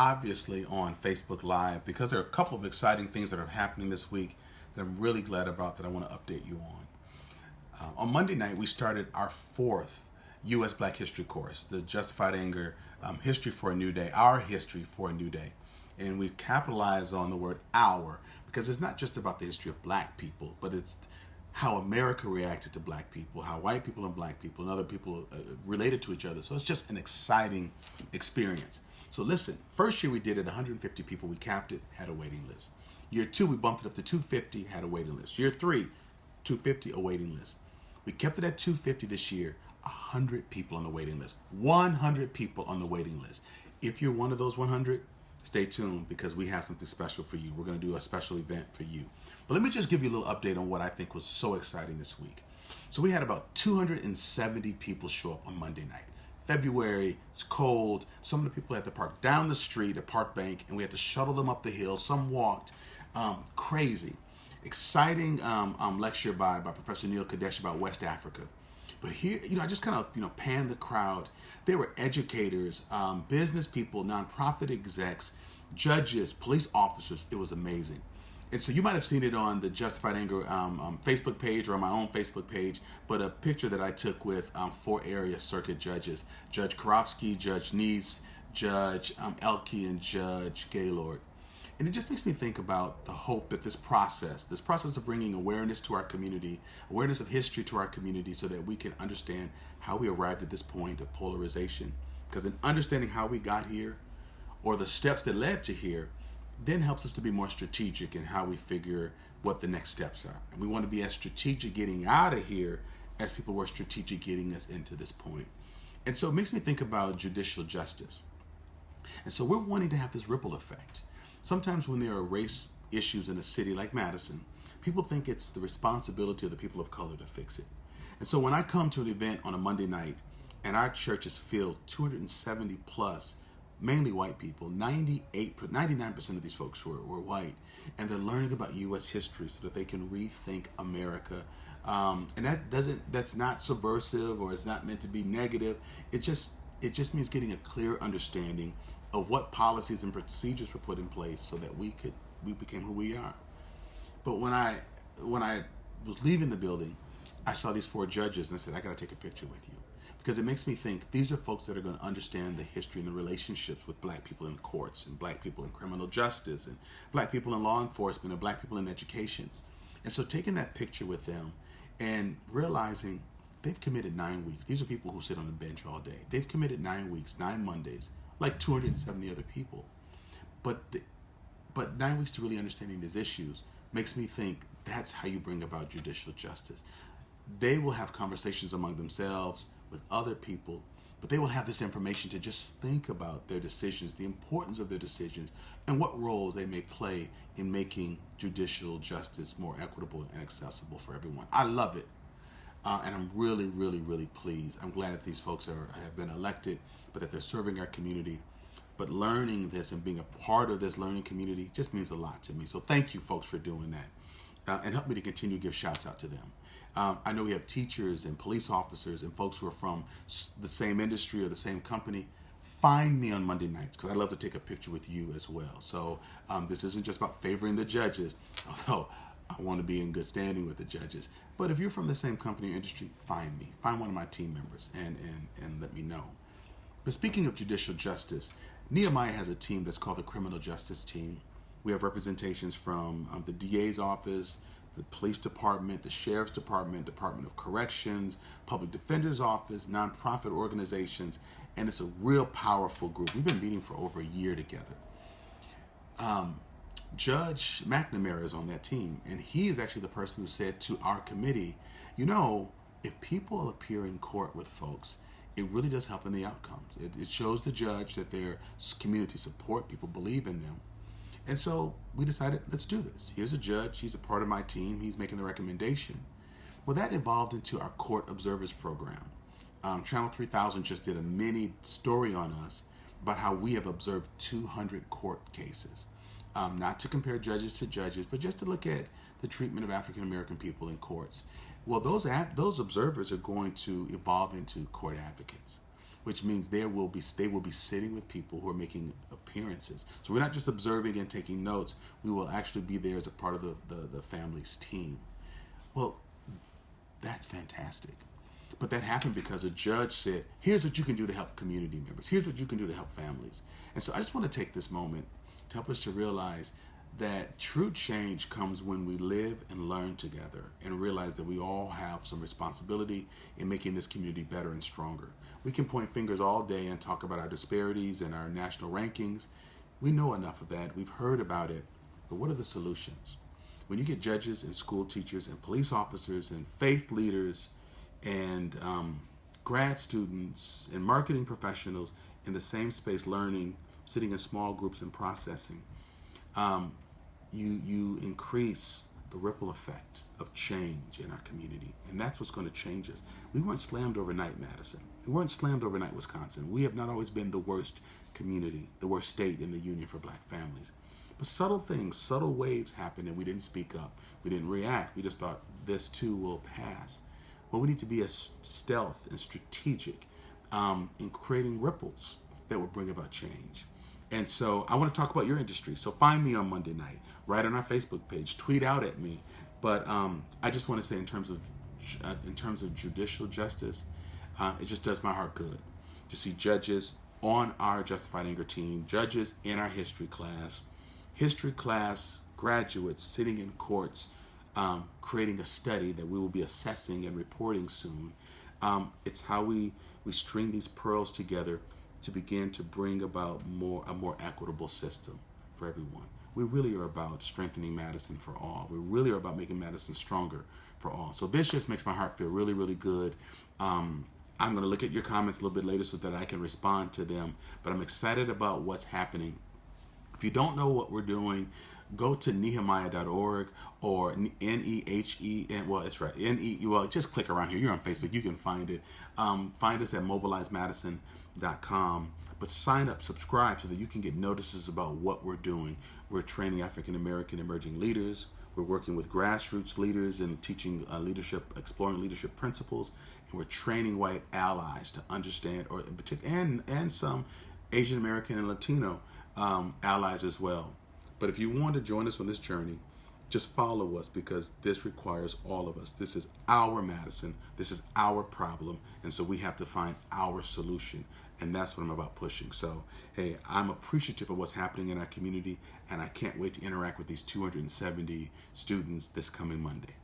obviously on Facebook Live because there are a couple of exciting things that are happening this week that I'm really glad about that I want to update you on. On Monday night, we started our fourth U.S. Black History course, the Justified Anger History for a New Day, our history for a new day. And we capitalized on the word our because it's not just about the history of black people, but it's how America reacted to black people, how white people and black people and other people related to each other. So it's just an exciting experience. So listen, first year we did it, 150 people, we capped it, had a waiting list. Year two, we bumped it up to 250, had a waiting list. Year three, 250, a waiting list. We kept it at 250 this year, 100 people on the waiting list. 100 people on the waiting list. If you're one of those 100, stay tuned because we have something special for you. We're going to do a special event for you. But let me just give you a little update on what I think was so exciting this week. So we had about 270 people show up on Monday night. February, it's cold. Some of the people had to park down the street at Park Bank, and we had to shuttle them up the hill. Some walked. Crazy. Exciting lecture by Professor Neil Kadesh about West Africa. But here, I just kind of, panned the crowd. There were educators, business people, nonprofit execs, judges, police officers. It was amazing. And so you might have seen it on the Justified Anger Facebook page or on my own Facebook page, but a picture that I took with 4 area circuit judges, Judge Karofsky, Judge Neese, Judge Elke, and Judge Gaylord. And it just makes me think about the hope that this process of bringing awareness to our community, awareness of history to our community so that we can understand how we arrived at this point of polarization. Because in understanding how we got here or the steps that led to here, then helps us to be more strategic in how we figure what the next steps are. And we want to be as strategic getting out of here as people were strategic getting us into this point. And so it makes me think about judicial justice. And so we're wanting to have this ripple effect. Sometimes when there are race issues in a city like Madison, people think it's the responsibility of the people of color to fix it. And so when I come to an event on a Monday night and our church is filled 270 plus, mainly white people, 99% of these folks were white, and they're learning about U.S. history so that they can rethink America. And that's not subversive or it's not meant to be negative. It just means getting a clear understanding of what policies and procedures were put in place so that we became who we are. But when I was leaving the building, I saw these 4 judges and I said, I got to take a picture with you. Because it makes me think these are folks that are going to understand the history and the relationships with black people in the courts and black people in criminal justice and black people in law enforcement and black people in education. And so taking that picture with them and realizing they've committed 9 weeks. These are people who sit on the bench all day. They've committed 9 weeks, 9 Mondays, like 270 other people. But 9 weeks to really understanding these issues makes me think that's how you bring about judicial justice. They will have conversations among themselves with other people, but they will have this information to just think about their decisions, the importance of their decisions, and what roles they may play in making judicial justice more equitable and accessible for everyone. I love it. And I'm really, really, really pleased. I'm glad that these folks have been elected, but that they're serving our community. But learning this and being a part of this learning community just means a lot to me. So thank you, folks, for doing that. And help me to continue to give shouts out to them. I know we have teachers and police officers and folks who are from the same industry or the same company. Find me on Monday nights because I'd love to take a picture with you as well. So this isn't just about favoring the judges, although I want to be in good standing with the judges. But if you're from the same company or industry, find me. Find one of my team members and let me know. But speaking of judicial justice, Nehemiah has a team that's called the Criminal Justice Team. We have representations from the DA's office, the police department, the sheriff's department, Department of Corrections, public defender's office, nonprofit organizations, and it's a real powerful group. We've been meeting for over a year together. Judge McNamara is on that team, and he is actually the person who said to our committee, if people appear in court with folks, it really does help in the outcomes. It shows the judge that their community support, people believe in them. And so we decided, let's do this. Here's a judge. He's a part of my team. He's making the recommendation. Well, that evolved into our court observers program. Channel 3000 just did a mini story on us about how we have observed 200 court cases. Not to compare judges to judges, but just to look at the treatment of African American people in courts. Well, those observers are going to evolve into court advocates. which means they will be sitting with people who are making appearances. So we're not just observing and taking notes. We will actually be there as a part of the family's team. Well, that's fantastic. But that happened because a judge said, here's what you can do to help community members. Here's what you can do to help families. And so I just want to take this moment to help us to realize that true change comes when we live and learn together and realize that we all have some responsibility in making this community better and stronger. We can point fingers all day and talk about our disparities and our national rankings. We know enough of that. We've heard about it. But what are the solutions? When you get judges and school teachers and police officers and faith leaders and grad students and marketing professionals in the same space learning, sitting in small groups and processing, you increase the ripple effect of change in our community. And that's what's going to change us. We weren't slammed overnight, Madison. We weren't slammed overnight, Wisconsin. We have not always been the worst community, the worst state in the union for black families. But subtle things, subtle waves happened and we didn't speak up. We didn't react. We just thought this too will pass. Well, we need to be as stealth and strategic in creating ripples that will bring about change. And so I want to talk about your industry. So find me on Monday night, right on our Facebook page, tweet out at me. But I just want to say in terms of judicial justice, it just does my heart good to see judges on our Justified Anger team, judges in our history class graduates sitting in courts, creating a study that we will be assessing and reporting soon. It's how we string these pearls together to begin to bring about a more equitable system for everyone. We really are about strengthening Madison for all. We really are about making Madison stronger for all. So this just makes my heart feel really, really good. I'm going to look at your comments a little bit later so that I can respond to them. But I'm excited about what's happening. If you don't know what we're doing, go to nehemiah.org or N-E-H-E, well, it's right, well, just click around here. You're on Facebook. You can find it. Find us at mobilizemadison.com. But sign up, subscribe so that you can get notices about what we're doing. We're training African-American emerging leaders. We're working with grassroots leaders and teaching leadership, exploring leadership principles. And we're training white allies to understand, or in particular, and some Asian American and Latino allies as well. But if you want to join us on this journey, just follow us because this requires all of us. This is our Madison. This is our problem. And so we have to find our solution. And that's what I'm about pushing. So, hey, I'm appreciative of what's happening in our community, and I can't wait to interact with these 270 students this coming Monday.